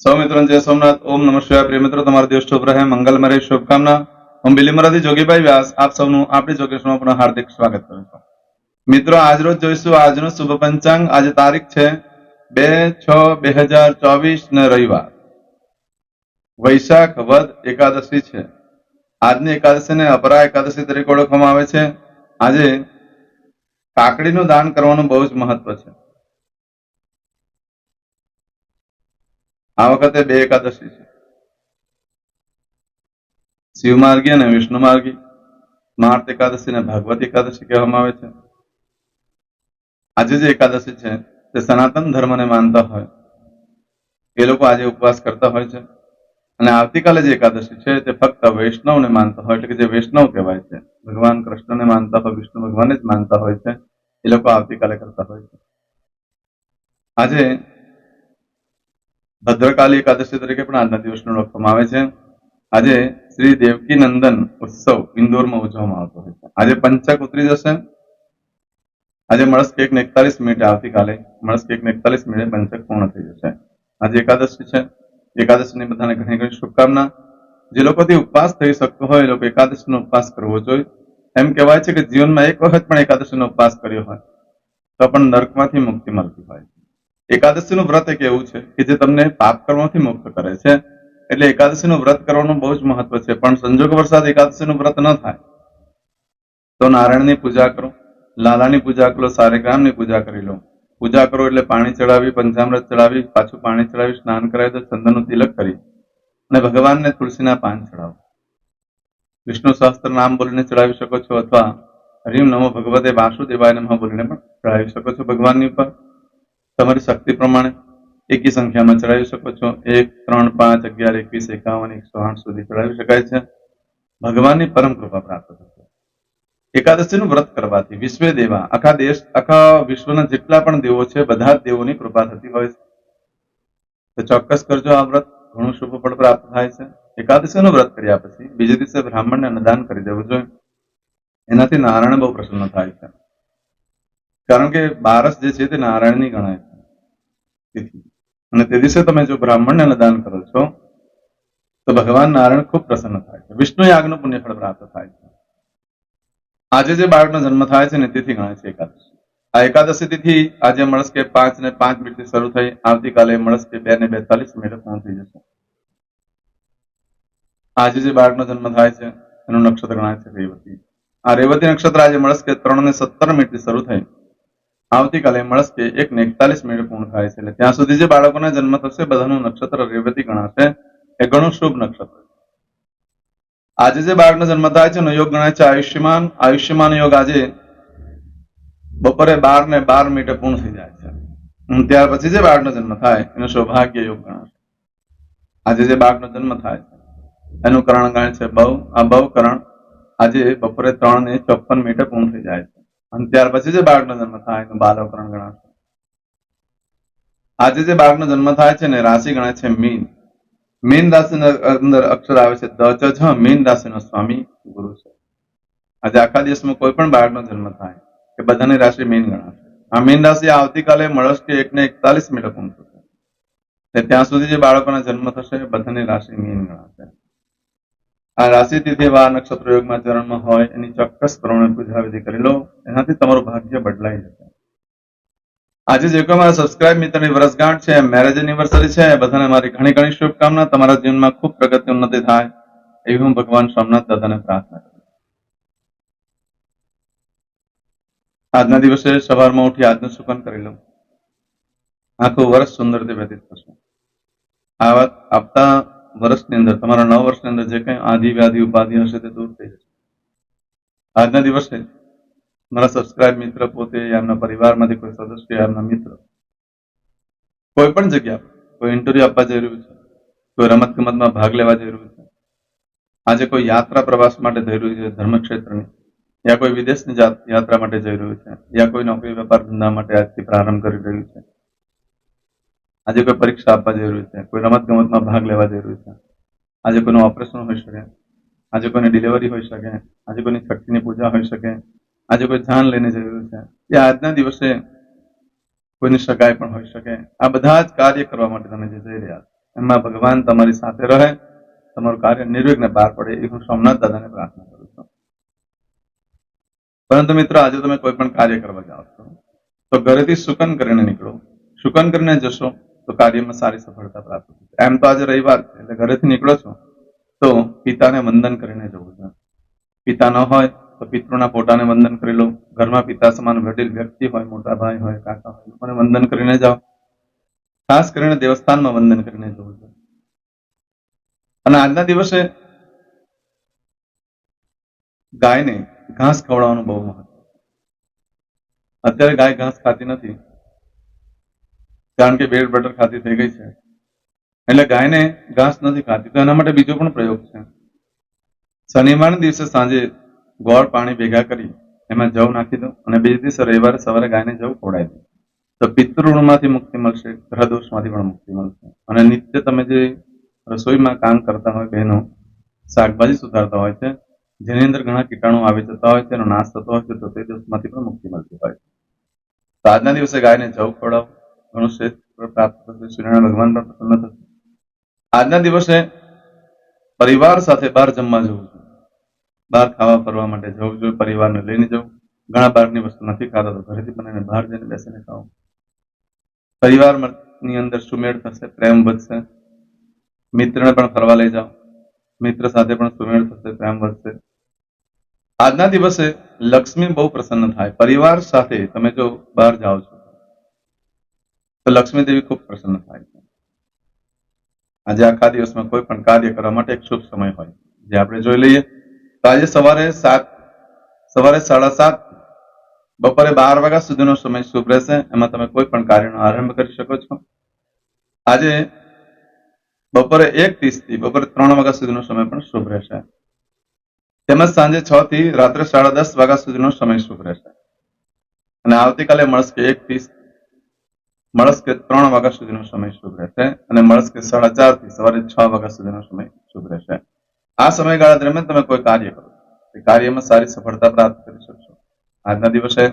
સૌ મિત્રોને જય સોમનાથ. ઓમ નમઃ શિવાય. પ્રિય મિત્રો, તમારો દિવસ શુભ રહે, મંગલમય રહે, શુભકામના. હું બિલીમરાથી જોગીભાઈ વ્યાસ આપ સૌનું આપણી જોગેશમાં પુનઃ હાર્દિક સ્વાગત કરું છું. મિત્રો, આજરોજ જોઈશું આજનું શુભ પંચાંગ. આજે તારીખ છે 2/6/2024 ને રવિવાર, વૈશાખ વદ એકાદશી છે. આજની એકાદશીને અપરા એકાદશી તરીકે ઓળખવામાં આવે છે. આજે કાકડીનું દાન કરવાનું બહુ જ મહત્વ છે. આ વખતે 2 એકાદશી છે, શિવમાર્ગી અને વિષ્ણુમાર્ગી. સ્માર્ત એકાદશી અને ભાગવત એકાદશી કહેવામાં આવે છે. આજે જે એકાદશી છે તે સનાતન ધર્મને માનતા હોય એ લોકો આજે ઉપવાસ કરતા હોય છે, અને આવતીકાલે જે એકાદશી છે તે ફક્ત વૈષ્ણવને માનતા હોય, એટલે કે જે વૈષ્ણવ કહેવાય છે, ભગવાન કૃષ્ણને માનતા હોય, વિષ્ણુ ભગવાનને જ માનતા હોય છે, એ લોકો આવતીકાલે કરતા હોય છે. આજે ભદ્રકાલી એકાદશી તરીકે પણ આજના દિવસને ઓળખવામાં આવે છે. આજે શ્રી દેવકી નંદન ઉત્સવ ઇન્દોરમાં ઉજવવામાં આવતો હોય છે. આજે પંચક ઉતરી જશે. આજે મળસ્ક 1:41 આવતીકાલે મળસ્ક 1:41 પંચક પૂર્ણ થઈ જશે. આજે એકાદશી છે. એકાદશીની બધાને ઘણી ઘણી શુભકામના. જે લોકોથી ઉપવાસ થઈ શકતો હોય એ લોકો એકાદશીનો ઉપવાસ કરવો જોઈએ. એમ કહેવાય છે કે જીવનમાં એક વખત પણ એકાદશીનો ઉપવાસ કર્યો હોય તો પણ નર્કમાંથી મુક્તિ મળતી હોય. એકાદશીનું વ્રત એક એવું છે કે જે તમને પાપ કર્મોથી મુક્ત કરે છે. એટલે એકાદશીનું વ્રત કરવાનું બહુ જ મહત્વ છે. પણ સંજોગ વરસાદ એકાદશીનું વ્રત ન થાય તો નારાયણની પૂજા કરો, લાલાની પૂજા કરો, સારેગામની પૂજા કરી લો. પૂજા કરો એટલે પાણી ચડાવી, પંચામૃત ચડાવી, પાછું પાણી ચડાવી, સ્નાન કરાવી દો, ચંદનનું તિલક કરી અને ભગવાનને તુલસીના પાન ચડાવો. વિષ્ણુ સહસ્ત્ર નામ બોલીને ચડાવી શકો છો, અથવા હરિમ નમો ભગવતે વાસુદેવાય નમઃ બોલીને પણ ચડાવી શકો છો. ભગવાનની ઉપર તમારી શક્તિ પ્રમાણે એકી સંખ્યામાં ચડાવી શકો છો. 1, 3, 5, 11, 21, 51, 108 સુધી ચડાવી શકાય છે. ભગવાનની પરમ કૃપા પ્રાપ્ત થશે. એકાદશીનું વ્રત કરવાથી વિશ્વે દેવા, આખા વિશ્વના જેટલા પણ દેવો છે બધા જ દેવોની કૃપા થતી હોય છે. તો ચોક્કસ કરજો આ વ્રત, ઘણું શુભ ફળ પ્રાપ્ત થાય છે. એકાદશીનું વ્રત કર્યા પછી બીજે દિવસે બ્રાહ્મણને અન્નદાન કરી દેવું જોઈએ. એનાથી નારાયણ બહુ પ્રસન્ન થાય છે. કારણ કે બારસ જે છે તે નારાયણની ગણાય છે. અને તે દિવસે તમે જો બ્રાહ્મણને અન્નદાન કરો છો તો ભગવાન નારાયણ ખૂબ પ્રસન્ન થાય છે. વિષ્ણુ યાગનું પુણ્યફળ પ્રાપ્ત થાય છે. આજે જે બાળકનો જન્મ થાય છે ને તિથિ ગણાય છે એકાદશી. આ એકાદશી તિથિ આજે મળસ્કે 5:05 શરૂ થઈ આવતીકાલે મળસ્કે 2:42 પૂર્ણ થઈ જશે. આજે જે બાળકનો જન્મ થાય છે એનું નક્ષત્ર ગણાય છે રેવતી. આ રેવતી નક્ષત્ર આજે મળસ્કે 3:17 શરૂ થઈ આવતીકાલે મળસ્કે 1:41 પૂર્ણ થાય છે. એટલે ત્યાં સુધી જે બાળકોના જન્મ થશે બધાનું નક્ષત્ર રેવતી ગણાશે. એ ઘણું શુભ નક્ષત્ર. આજે જે બાળકનો જન્મ થાય છે એનો યોગ ગણાય છે આયુષ્યમાન. આયુષ્યમાન યોગ આજે બપોરે 12:12 પૂર્ણ થઈ જાય છે. ત્યાર પછી જે બાળકનો જન્મ થાય એનો સૌભાગ્ય યોગ ગણાશે. આજે જે બાળકનો જન્મ થાય છે એનું કરણ ગણાય છે બહુ. આ બહુ કરણ આજે બપોરે 3:54 પૂર્ણ થઈ જાય છે. અને ત્યાર પછી જે બાળકનો જન્મ થાય એનું બાલવકરણ ગણાશે. આજે જે બાળકનો જન્મ થાય છે ને રાશિ ગણાય છે મીન. મીન રાશિના અંદર અક્ષર આવે છે દ ચ છ. મીન રાશિનો સ્વામી ગુરુ છે. આજે આખા દિવસમાં કોઈ પણ બાળકનો જન્મ થાય એ બધાની રાશિ મીન ગણાશે. આ મીન રાશિ આવતીકાલે મળસ્કે 1:41 પૂર્ણ થશે. ત્યાં સુધી જે બાળકોના જન્મ થશે બધાની રાશિ મીન ગણાશે. આ રાશિ તિથિ વાર નક્ષત્ર યોગમાં જન્મ હોય એની ચોક્કસ પ્રમાણે પૂજા વિધિ કરી લો. એનાથી તમારું ભાગ્ય બદલાઈ જશે. આજે જે કોઈ મારા સબસ્ક્રાઇબ મિત્રની વર્ષગાંઠ છે, મેરેજ એનિવર્સરી છે, બધાને મારી ઘણી ઘણી શુભકામના. તમારા જીવનમાં ખૂબ પ્રગતિ ઉન્નતિ થાય એવી હું ભગવાન સોમનાથ દાદાને પ્રાર્થના કરું. આજના દિવસે સવારમાં ઉઠી આજનું સુકન કરી લો. આખું વર્ષ સુંદર રીતે વ્યતીત થશે. આ વાત આપતા વર્ષની અંદર, તમારા 9 વર્ષની અંદર જે કંઈ આદિ વ્યાધિ ઉપાધિ હશે તે દૂર થઈ જશે. આજના દિવસે મારા સબસ્ક્રાઇબ મિત્ર પોતે, એમના પરિવારમાંથી કોઈ સદસ્ય, એમના મિત્ર કોઈ પણ જગ્યા કોઈ ઇન્ટરવ્યુ આપવા જઈ રહ્યું છે, કોઈ રમત ગમતમાં ભાગ લેવા જઈ રહ્યું છે, આજે કોઈ યાત્રા પ્રવાસ માટે જઈ રહ્યું છે ધર્મક્ષેત્રની, યા કોઈ વિદેશની યાત્રા માટે જઈ રહ્યું છે, યા કોઈ નોકરી વેપાર ધંધા માટે આજથી પ્રારંભ કરી રહ્યું છે, આજે કોઈ પરીક્ષા આપવા જઈ રહ્યું છે, કોઈ રમત ગમતમાં ભાગ લેવા જઈ રહ્યું છે, આજે કોઈનું ઓપરેશન હોઈ શકે, આજે કોઈની ડિલિવરી હોઈ શકે, આજે કોઈની છઠ્ઠીની પૂજા હોઈ શકે, આજે કોઈ જાન લઈને જઈ રહ્યું છે, એ આજના દિવસે કોઈની સગાઈ પણ હોઈ શકે. આ બધા જ કાર્ય કરવા માટે તમે જે જઈ રહ્યા છો એમાં ભગવાન તમારી સાથે રહે, તમારું કાર્ય નિર્વિઘ્ને પાર પડે એ હું સોમનાથ દાદાને પ્રાર્થના કરું છું. પરંતુ મિત્રો આજે તમે કોઈ પણ કાર્ય કરવા જાઓ છો તો ઘરેથી શુકન કરીને નીકળો. શુકન કરીને જશો તો કાર્યમાં સારી સફળતા પ્રાપ્ત થશે. એમ તો આજે રવિવાર છે એટલે ઘરેથી નીકળો છો તો પિતાને વંદન કરીને જવું છે. પિતા ન હોય તો પિતૃના ફોટાને વંદન કરી લો. ઘરમાં પિતા સમાન વડીલ વ્યક્તિ હોય, મોટા ભાઈ હોય, કાકા હોય, લોકોને વંદન કરીને જાઓ. ખાસ કરીને દેવસ્થાનમાં વંદન કરીને જવું છે. અને આજના દિવસે ગાયને ઘાસ ખવડાવવાનું બહુ મહત્વ. અત્યારે ગાય ઘાસ ખાતી નથી કારણ કે બ્રેડ બટર ખાતી થઈ ગઈ છે, એટલે ગાયને ઘાસ નથી ખાતી. તો એના માટે બીજો પણ પ્રયોગ છે. શનિવારના દિવસે સાંજે ગોળ પાણી ભેગા કરી એમાં જવ નાખી દો અને બીજે દિવસે રવિવારે સવારે ગાયને જવ ખવડાવી દો તો પિતૃઋણમાંથી મુક્તિ મળશે, ગ્રહદોષમાંથી પણ મુક્તિ મળશે. અને નિત્ય તમે જે રસોઈમાં કામ કરતા હોય બહેનો, શાકભાજી સુધારતા હોય છે, જેની અંદર ઘણા કીટાણુ આવી જતા હોય છે, એનો નાશ થતો હોય છે, તો તે દોષમાંથી પણ મુક્તિ મળતી હોય છે. તો આજના દિવસે ગાયને જવ ખવડાવો, ઘણું શ્રેષ્ઠ પ્રાપ્ત થશે. સૂર્યનારાયણ ભગવાન પણ પ્રસન્ન થશે. આજના દિવસે પરિવાર સાથે બહાર જમવા જવું જોઈએ, બહાર ખાવા ફરવા માટે જવું જોઈએ, પરિવારને લઈને જવું. ઘણા બહારની વસ્તુ નથી ખાતા તો ઘરેથી બનાવીને બહાર જઈને બેસીને ખાઓ. પરિવારની અંદર સુમેળ થશે, પ્રેમ વધશે. મિત્રને પણ ફરવા લઈ જાઓ, મિત્ર સાથે પણ સુમેળ થશે, પ્રેમ વધશે. આજના દિવસે લક્ષ્મી બહુ પ્રસન્ન થાય. પરિવાર સાથે તમે જો બહાર જાઓ છો તો લક્ષ્મી દેવી ખૂબ પ્રસન્ન થાય છે. આજે આખા દિવસમાં કોઈ પણ કાર્ય કરવા માટે એક શુભ સમય હોય જે આપણે જોઈ લઈએ. તો આજે સવારે 7:30 બપોરે 12 વાગ્યા સુધીનો સમય શુભ રહેશે. એમાં તમે કોઈ પણ કાર્યનો આરંભ કરી શકો છો. આજે બપોરે 1:30 થી બપોરે 3 વાગ્યા સુધીનો સમય પણ શુભ રહેશે. તેમજ સાંજે 6 થી રાત્રે 10:30 વાગ્યા સુધીનો સમય શુભ રહેશે. અને આવતીકાલે મળસ્કે 1:30 મળસ્કે 3 વાગ્યા સુધીનો સમય શુભ રહેશે. અને મળસ્કે 4:30 થી સવારે 6 વાગ્યા સુધીનો સમય શુભ રહેશે. આ સમયગાળા દરમિયાન તમે કોઈ કાર્ય કરો, એ કાર્યમાં સારી સફળતા પ્રાપ્ત કરી શકશો. આજના દિવસે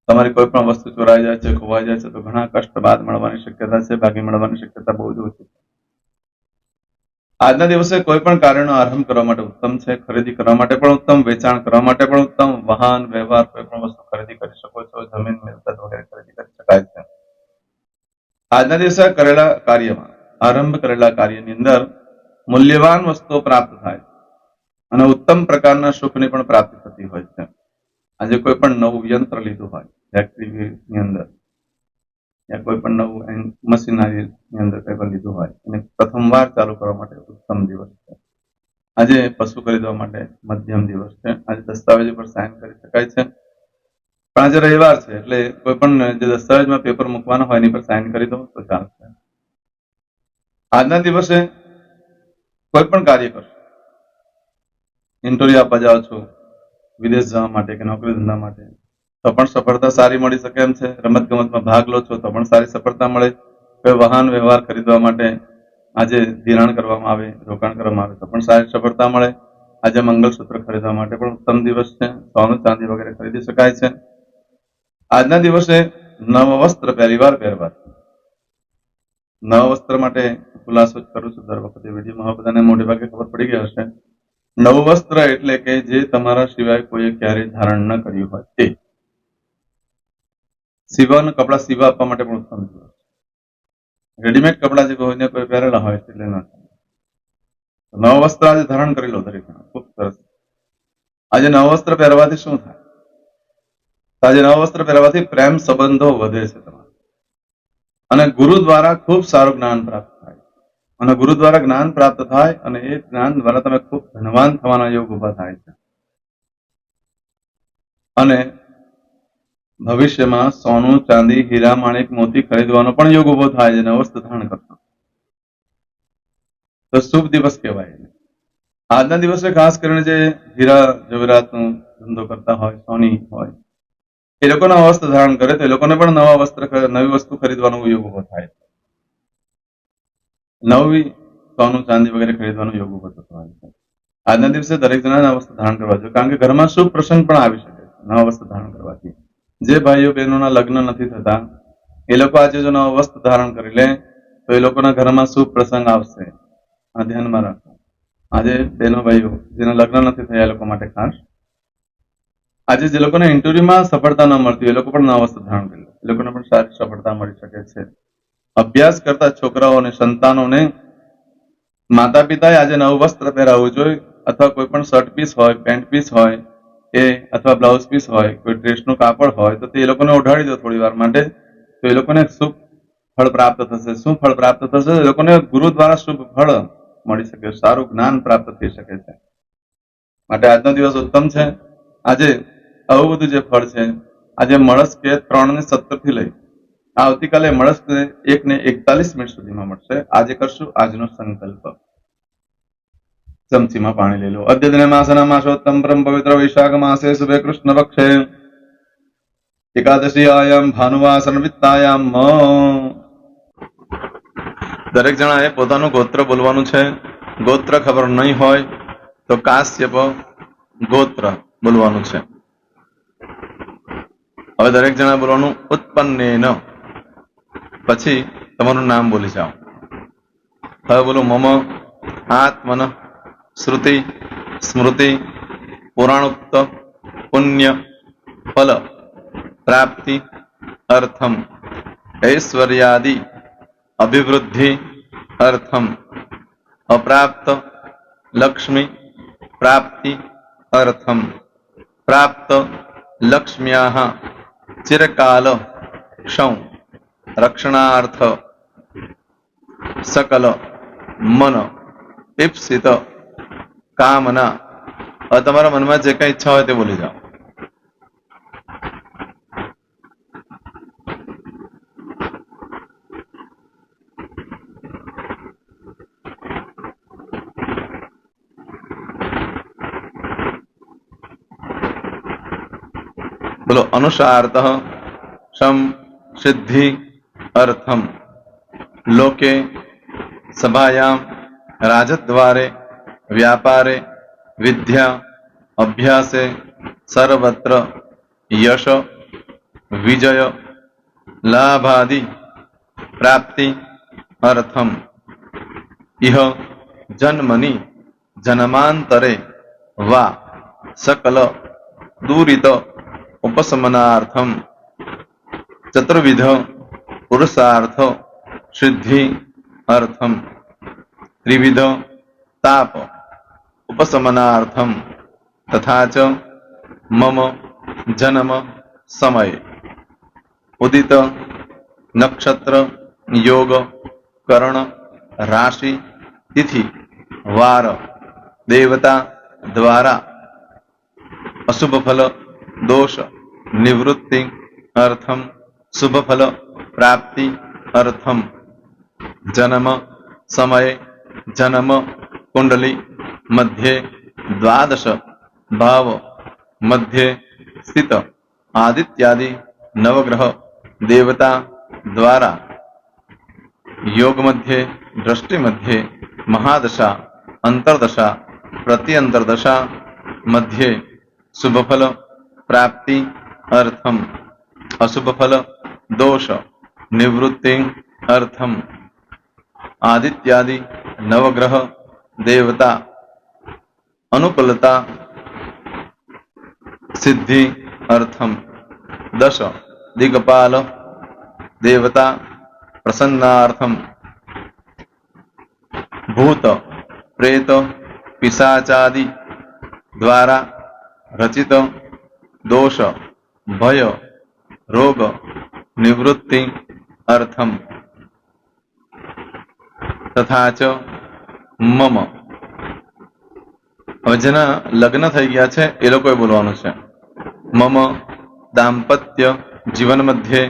તમારી કોઈ પણ વસ્તુ ચોરાઈ જાય છે, ખોવાઈ જાય છે તો ઘણા કષ્ટ બાદ મળવાની શક્યતા છે, ભાગી મળવાની શક્યતા બહુ જ ઓછી છે. આજના દિવસે કોઈ પણ કાર્યનો આરંભ કરવા માટે ઉત્તમ છે, ખરીદી કરવા માટે પણ ઉત્તમ, વેચાણ કરવા માટે પણ ઉત્તમ. વાહન વ્યવહાર કોઈ પણ વસ્તુ ખરીદી કરી શકો છો, જમીન મિલકત વગેરે ખરીદી કરી શકાય છે. આજના દિવસે આરંભ કરેલા કાર્યની અંદર મૂલ્યવાન વસ્તુઓ પ્રાપ્ત થાય અને ઉત્તમ પ્રકારના સુખની પણ પ્રાપ્તિ થતી હોય છે. આજે કોઈ પણ નવું યંત્ર લીધું હોય ફેક્ટરીની અંદર, યા કોઈ પણ નવું મશીનરીની અંદર કોઈ પણ લીધું હોય અને પ્રથમવાર ચાલુ કરવા માટે ઉત્તમ દિવસ છે. આજે પશુ ખરીદવા માટે મધ્યમ દિવસ છે. આજે દસ્તાવેજ પર સાઇન કરી શકાય છે. પણ આજે રવિવાર છે એટલે કોઈ પણ જે દસ્તાવેજમાં પેપર મૂકવાનો હોય એની પર સાઇન કરી દો તો ચાલશે. આજના દિવસે કોઈ પણ કાર્ય કરશો, ઇન્ટરવ્યુ આપવા જાઓ છો, વિદેશ જવા માટે કે નોકરી ધંધા માટે, તો પણ સફળતા સારી મળી શકે એમ છે. રમત ગમતમાં ભાગ લો છો તો પણ સારી સફળતા મળે. કોઈ વાહન વ્યવહાર ખરીદવા માટે આજે ધિરાણ કરવામાં આવે, રોકાણ કરવામાં આવે તો પણ સારી સફળતા મળે. આજે મંગલસૂત્ર ખરીદવા માટે પણ ઉત્તમ દિવસ છે. સોનું ચાંદી વગેરે ખરીદી શકાય છે. આજના દિવસે નવા વસ્ત્ર પહેરીવાર પહેરવાથી, નવા વસ્ત્ર માટે ખુલાસો જ કરું છું દર વખતે વિડીયોમાં બધાને મોટે ભાગે ખબર પડી ગઈ હશે. નવું વસ્ત્ર એટલે કે જે તમારા સિવાય કોઈએ ક્યારેય ધારણ ન કર્યું હોય તે. કપડા સીવા આપવા માટે પણ ઉત્તમ દિવસ. રેડીમેડ કપડા જે કોઈને કોઈ પહેરેલા હોય એટલે ન થાય. નવા વસ્ત્ર આજે ધારણ કરી લો દરેક. ખૂબ સરસ. આજે નવા વસ્ત્ર પહેરવાથી શું થાય? આજે નવા વસ્ત્ર પહેરવાથી પ્રેમ સંબંધો વધે છે તમારા, અને ગુરુ દ્વારા ખૂબ સારું જ્ઞાન પ્રાપ્ત થાય. અને ગુરુ દ્વારા જ્ઞાન પ્રાપ્ત થાય અને એ જ્ઞાન દ્વારા તમે ખૂબ ધનવાન થવાના યોગ ઉભા થાય છે. અને ભવિષ્યમાં સોનું ચાંદી હીરા માણેક મોતી ખરીદવાનો પણ યોગ ઉભો થાય છે નવા વસ્ત્ર ધારણ કરતા. તો શુભ દિવસ કહેવાય. આજના દિવસે ખાસ કરીને જે હીરા જવેરાતનો ધંધો કરતા હોય, સોની હોય, એ લોકો નવા વસ્ત્ર ધારણ કરે તો એ લોકોને પણ નવી વસ્તુ ખરીદવાનો યોગ ઉભો થાય. નવી સોનું ચાંદી વગેરે ખરીદવાનો યોગ ઉભો થતો હોય છે. આજના દિવસે દરેક જણા નવા વસ્ત્ર ધારણ કરવા જોઈએ, કારણ કે ઘરમાં શુભ પ્રસંગ પણ આવી શકે છે નવા વસ્ત્ર ધારણ કરવાથી. જે ભાઈઓ બહેનોના લગ્ન નથી થતા એ લોકો આજે જો નવા વસ્ત્ર ધારણ કરી લે તો એ લોકોના ઘરમાં શુભ પ્રસંગ આવશે. આ ધ્યાનમાં રાખો. આજે બહેનો ભાઈઓ જેના લગ્ન નથી થયા એ લોકો માટે ખાસ. આજે જે લોકોને ઇન્ટરવ્યુમાં સફળતા ન મળતી એ લોકો પણ નવા વસ્ત્ર ધારણ કરી લે, એ લોકોને પણ સારી સફળતા મળી શકે છે. અભ્યાસ કરતા છોકરાઓ અને સંતાનોને માતા પિતાએ આજે નવું વસ્ત્ર પહેરાવવું જોઈએ, અથવા કોઈ પણ શર્ટ પીસ હોય, પેન્ટ પીસ હોય કે અથવા બ્લાઉઝ પીસ હોય, કોઈ ડ્રેસનું કાપડ હોય તો તે એ લોકોને ઓઢાડી દો થોડી વાર માટે, તો એ લોકોને શુભ ફળ પ્રાપ્ત થશે. શું ફળ પ્રાપ્ત થશે? એ લોકોને ગુરુ દ્વારા શુભ ફળ મળી શકે, સારું જ્ઞાન પ્રાપ્ત થઈ શકે છે. માટે આજનો દિવસ ઉત્તમ છે. આજે આવું બધું જે ફળ છે, આજે મળસ્કે 3:17 થી લઈ આવતીકાલે મળસ્કે 1:41 સુધીમાં મળશે. આજે કરશું આજનો સંકલ્પ. ચમચીમાં પાણી લઈ લો. અદ્ય દિને માસના માસોત્તમ પરમ પવિત્ર વૈશાખ માસે શુભે કૃષ્ણ પક્ષે એકાદશીયાયામ ભાનુવાસન વિત્તાયામ દરેક જણાએ પોતાનું ગોત્ર બોલવાનું છે. ગોત્ર ખબર નહીં હોય તો કાશ્યપ ગોત્ર બોલવાનું છે. હવે દરેક જણા બોલવાનું ઉત્પન્નેન, પછી તમારું નામ બોલી જાઓ. હવે બોલો મમ આત્મન શ્રુતિ સ્મૃતિ પુરાણોક્ત પુણ્ય ફલ પ્રાપ્તિ અર્થમ ઐશ્વર્યાદિ અભિવૃદ્ધિ અર્થમ અપ્રાપ્ત લક્ષ્મી પ્રાપ્તિ અર્થમ પ્રાપ્ત લક્ષ્મ્યાહ ચિરકાલ ક્ષૌ રક્ષણાર્થ સકલ મન ઈપ્સિત કામના. હવે તમારા મનમાં જે કઈ ઈચ્છા હોય તે બોલી જાઓ. બોલો અનુસાર્થ શમ સિદ્ધિ અર્થમ લોકે સભાયામ રાજદ્વારે વ્યાપારે વિદ્યા અભ્યાસે સર્વત્ર યશ વિજય લાભાદિ પ્રાપ્તિ અર્થમ ઇહ જન્મની જન્માંતરે વા સકલ દૂરિત ઉપશમનાર્થમ ચતુર્વિધ પુરુષાર્થ સિદ્ધિ અર્થમ ત્રિવિધ તાપ ઉપશમનાર્થમ તથા ચ મમ જન્મ સમય ઉદિત નક્ષત્ર યોગ કરણ રાશિ તિથિ વાર દેવતા દ્વારા અશુભ ફલ દોષ નિવૃત્તિ અર્થમ શુભ ફલ પ્રાપ્તિ અર્થમ જન્મ સમય જન્મ કુંડલી મધ્યે દ્વાદશ ભાવ મધ્યે સ્થિત આદિત્યાદિ નવગ્રહ દેવતા દ્વારા યોગ મધ્યે દ્રષ્ટિ મધ્યે મહાદશા અંતરદશા પ્રત્યંતરદશા મધ્યે શુભ ફલ પ્રાપ્તિ અર્થમ અશુભ ફલ દોષ નિવૃત્તિ અર્થમ આદિત્યાદિ નવગ્રહ દેવતા અનુકૂલતા સિદ્ધિ અર્થમ દશ દિગપાલ દેવતા પ્રસન્નાર્થમ ભૂત પ્રેત પિશાચાદિ દ્વારા રચિત દોષ ભય રોગ નિવૃત્તિ અર્થમ તથા ચ મમ. હવે જેના લગ્ન થઈ ગયા છે એ લોકોએ બોલવાનું છે. મમ દાંપત્ય જીવન મધ્યે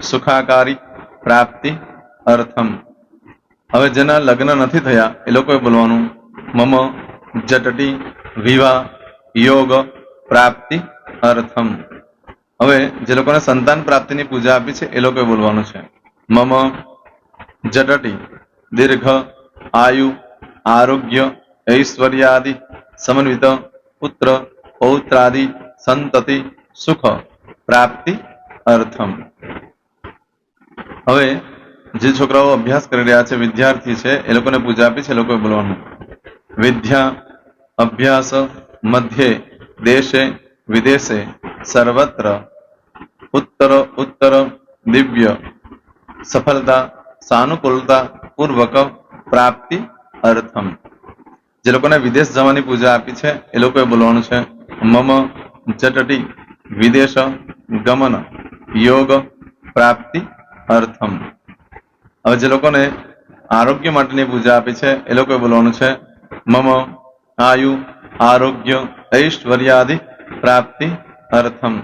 સુખાકારી પ્રાપ્તિ અર્થમ. હવે જેના લગ્ન નથી થયા એ લોકોએ બોલવાનું મમ જટટી વિવાહ યોગ પ્રાપ્તિ અર્થમ. હવે જે લોકોને સંતાન પ્રાપ્તિની પૂજા આપી છે એ લોકોએ બોલવાનું છે મમ જટટી દીર્ઘ આયુ આરોગ્ય ઐશ્વર્યાદિ સમન્વિત પુત્ર પૌત્રાદિ સંતતિ સુખ પ્રાપ્તિ અર્થમ. હવે જે છોકરાઓ અભ્યાસ કરી રહ્યા છે, વિદ્યાર્થી છે, એ લોકોને પૂજા આપી છે, એ લોકોએ બોલવાનું વિદ્યા અભ્યાસ મધ્યે દેશે વિદેશે સર્વત્ર ઉત્તર ઉત્તર દિવ્ય સફળતા સાનુકૂળતા પૂર્વક પ્રાપ્તિ અર્થમ. જે લોકોને વિદેશ જવાની પૂજા આપી છે એ લોકોએ બોલવાનું છે મમ જટટી વિદેશ ગમન યોગ પ્રાપ્તિ અર્થમ. હવે જે લોકોને આરોગ્ય માટેની પૂજા આપી છે એ લોકોએ બોલવાનું છે મમ આયુ આરોગ્ય ઐશ્વર્યાદિ પ્રાપ્તિ અર્થમ.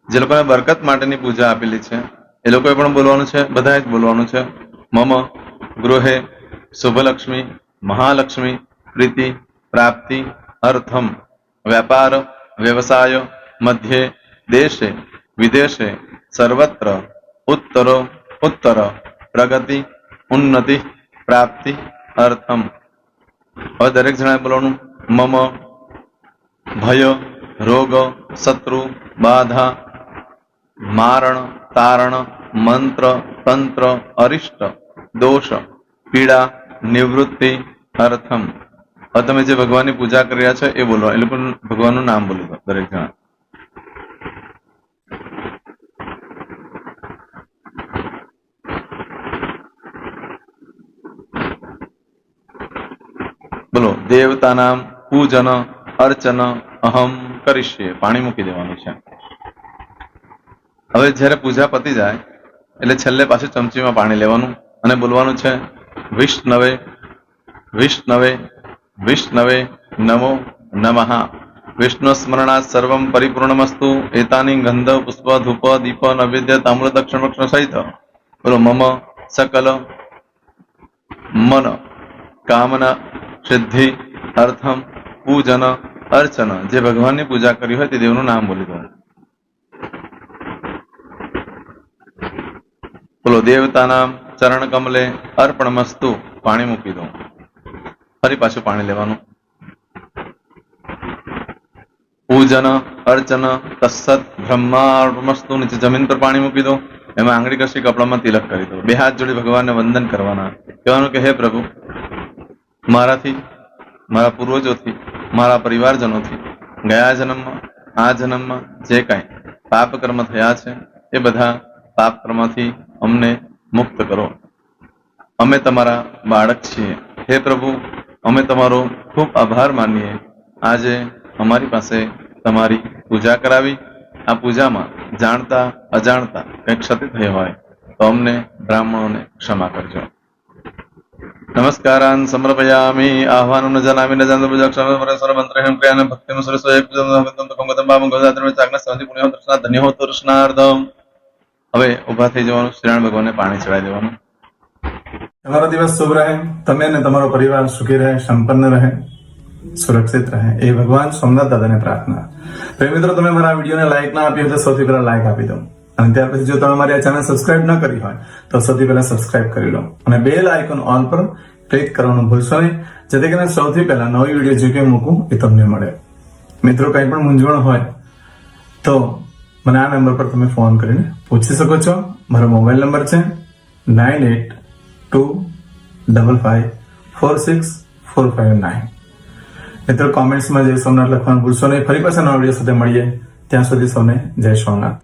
જે લોકોને બરકત માટેની પૂજા આપેલી છે એ લોકોએ પણ બોલવાનું છે, બધાએ જ બોલવાનું છે મમ ગૃહે શુભલક્ષ્મી મહાલક્ષ્મી પ્રીતિ પ્રાપ્તિ અર્થમ વ્યાપાર વ્યવસાય મધ્યે દેશે વિદેશે સર્વત્ર ઉત્તરો ઉત્તર પ્રગતિ ઉન્નતિ પ્રાપ્તિ અર્થમ. હવે દરેક જણાએ બોલવાનું મમ ભય રોગ શત્રુ બાધા મારણ તારણ મંત્ર તંત્ર અરિષ્ટ દોષ પીડા નિવૃત્તિ અર્થમ. હવે તમે જે ભગવાનની પૂજા કરી રહ્યા છો એ બોલો, એ લોકો ભગવાનનું નામ બોલી દો દરેક જણા. બોલો દેવતાના પૂજન અર્ચન અહમ કરીશ્યે. પાણી મૂકી દેવાનું છે. હવે જ્યારે પૂજા પતી જાય એટલે છેલ્લે પાછું ચમચીમાં પાણી લેવાનું અને બોલવાનું છે વિષ્ણવે વિષ્ણવે વિષ્ણવે નમો નમઃ. વિષ્ણુ સ્મરણાત સર્વમ પરિપૂર્ણમસ્તુ. એતાની ગંધ પુષ્પ ધૂપ દીપ નૈવેદ્ય તામ્ર દક્ષિણ વક્ષ સહિત બોલો મમ સકલ મન કામના સિદ્ધિ અર્થમ પૂજન અર્ચન. જે ભગવાનની પૂજા કરી હોય તે દેવનું નામ બોલી દો. બોલો દેવતાના ચરણ કમલે અર્પણમસ્તુ. પાણી મૂકી દો. ફરી પાછું પાણી લેવાનું. પૂજન અર્ચન તત્સત બ્રહ્માર્પણમસ્તુ. નીચે જમીન પર પાણી મૂકી દો. એમાં આંગળી કસી કપડામાં તિલક કરી દો. બે હાથ જોડી ભગવાનને વંદન કરવાના. કહેવાનું કે હે પ્રભુ, મારાથી મારા પૂર્વજોથી મારા પરિવારજનોથી ગયા જન્મમાં આ જન્મમાં જે કાંઈ પાપ કર્મ થયા છે એ બધા પાપ કર્મથી અમને મુક્ત કરો. અમે તમારા બાળક છીએ. હે પ્રભુ, અમે તમારો ખૂબ આભાર માનીએ. આજે અમારી પાસે તમારી પૂજા કરાવી. આ પૂજામાં જાણતા અજાણતા કંઈક ક્ષતિ થઈ હોય તો અમને બ્રાહ્મણોને ક્ષમા કરજો. નમસ્કારાન સમર્પયામિ. આહ્વાનમ ન જનામિ ન જાનતો પૂજાક્ષર મંત્રહેમ ક્રિયાન ભક્તિમ સરસ્વય પુણ્ય દર્શના ધન્ય હો દર્શનાર્થમ. હવે ઉભા થઈ જવાનું. શ્રીરામ ભગવાનને પાણી ચડાવી દેવાનું. તમારો દિવસ શુભ રહે. તમે અને તમારો પરિવાર સુખી રહે, સંપન્ન રહે, સુરક્ષિત રહે એ ભગવાન સોમનાથ દાદાને પ્રાર્થના. તો મિત્રો, તમે મારા વિડીયોને લાઈક ના આપી હોય તો સૌથી પહેલા લાઈક આપી દો. અને ત્યાર પછી જો તમે મારી આ ચેનલ સબસ્ક્રાઇબ ન કરી હોય તો સૌથી પહેલા સબસ્ક્રાઇબ કરી લો અને બેલ આઇકોન ઓલ પર ક્લિક કરવાનું ભૂલશો નહીં, જેથી કરીને સૌથી પહેલા નવી વિડીયો જે કંઈ મૂકું એ તમને મળે. મિત્રો, કંઈ પણ મૂંઝવણ હોય તો મને આ નંબર પર તમે ફોન કરીને પૂછી શકો છો. મારો મોબાઈલ નંબર છે 9825546459. મિત્રો, કોમેન્ટ્સમાં જય સોમનાથ લખવાનું ભૂલશો નહીં. ફરી પાછા નવા વિડીયો સાથે મળીએ. ત્યાં સુધી સૌને જય સોમનાથ.